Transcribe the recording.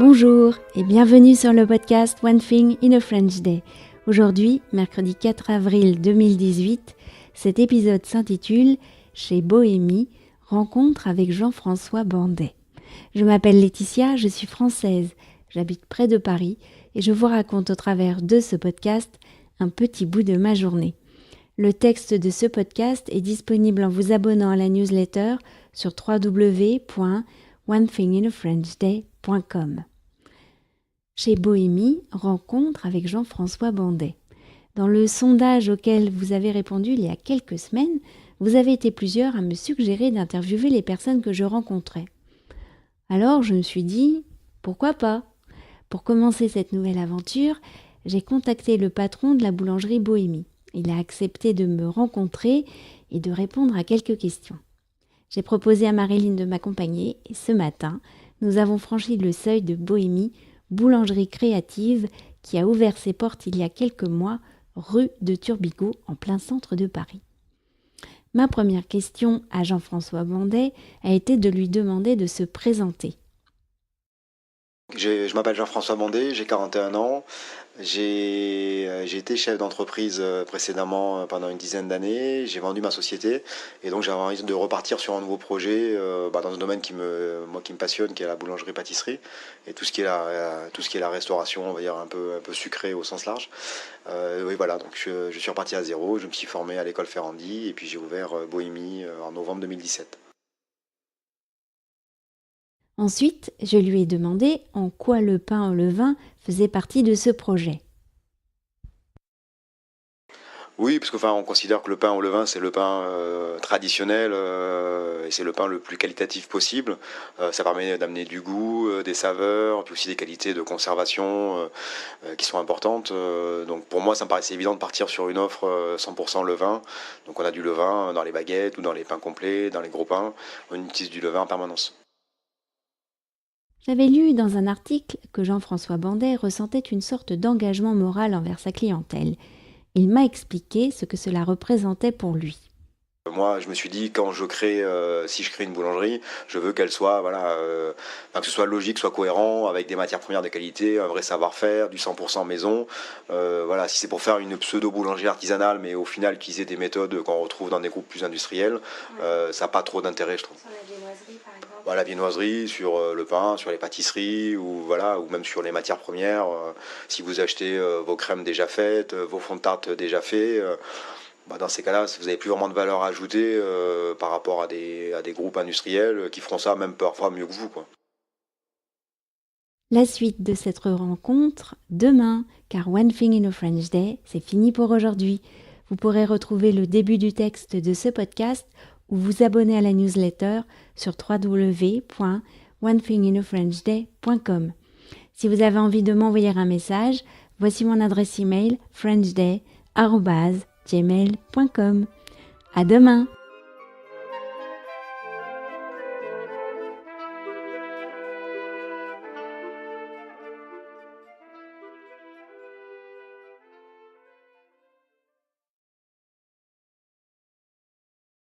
Bonjour et bienvenue sur le podcast One Thing in a French Day. Aujourd'hui, mercredi 4 avril 2018, cet épisode s'intitule « Chez Bohémie, rencontre avec Jean-François Bandet ». Je m'appelle Laetitia, je suis française, j'habite près de Paris et je vous raconte au travers de ce podcast un petit bout de ma journée. Le texte de ce podcast est disponible en vous abonnant à la newsletter sur www.onethinginafrenchday.com. Chez Bohémie, rencontre avec Jean-François Bandet. Dans le sondage auquel vous avez répondu il y a quelques semaines, vous avez été plusieurs à me suggérer d'interviewer les personnes que je rencontrais. Alors je me suis dit, pourquoi pas ? Pour commencer cette nouvelle aventure, j'ai contacté le patron de la boulangerie Bohémie. Il a accepté de me rencontrer et de répondre à quelques questions. J'ai proposé à Marilyn de m'accompagner et ce matin, nous avons franchi le seuil de Bohémie, boulangerie créative qui a ouvert ses portes il y a quelques mois, rue de Turbigo, en plein centre de Paris. Ma première question à Jean-François Bandet a été de lui demander de se présenter. Je m'appelle Jean-François Bandet, j'ai 41 ans. J'ai été chef d'entreprise précédemment pendant une dizaine d'années. J'ai vendu ma société et donc j'avais envie de repartir sur un nouveau projet dans un domaine qui me passionne, qui est la boulangerie-pâtisserie et tout ce qui est la restauration, on va dire un peu sucrée au sens large. Oui, voilà, donc je suis reparti à zéro. Je me suis formé à l'école Ferrandi et puis j'ai ouvert Bohémie en novembre 2017. Ensuite, je lui ai demandé en quoi le pain au levain faisait partie de ce projet. Oui, parce qu'on considère que le pain au levain, c'est le pain traditionnel et c'est le pain le plus qualitatif possible. Ça permet d'amener du goût, des saveurs, puis aussi des qualités de conservation qui sont importantes. Donc pour moi, ça me paraissait évident de partir sur une offre 100% levain. Donc on a du levain dans les baguettes ou dans les pains complets, dans les gros pains. On utilise du levain en permanence. J'avais lu dans un article que Jean-François Bandet ressentait une sorte d'engagement moral envers sa clientèle. Il m'a expliqué ce que cela représentait pour lui. Moi, je me suis dit, si je crée une boulangerie, je veux qu'elle soit, que ce soit logique, soit cohérent, avec des matières premières de qualité, un vrai savoir-faire, du 100% maison. Si c'est pour faire une pseudo-boulangerie artisanale, mais au final utiliser des méthodes qu'on retrouve dans des groupes plus industriels, ça n'a pas trop d'intérêt, je trouve. Sur la viennoiserie, par exemple. La viennoiserie, sur le pain, sur les pâtisseries, ou même sur les matières premières. Si vous achetez vos crèmes déjà faites, vos fonds de tarte déjà faits, dans ces cas-là, vous n'avez plus vraiment de valeur ajoutée par rapport à des groupes industriels qui feront ça même parfois mieux que vous, quoi. La suite de cette rencontre demain, car One Thing in a French Day, c'est fini pour aujourd'hui. Vous pourrez retrouver le début du texte de ce podcast ou vous abonner à la newsletter sur www.onethinginafrenchday.com. Si vous avez envie de m'envoyer un message, voici mon adresse email frenchday@gmail.com. À demain!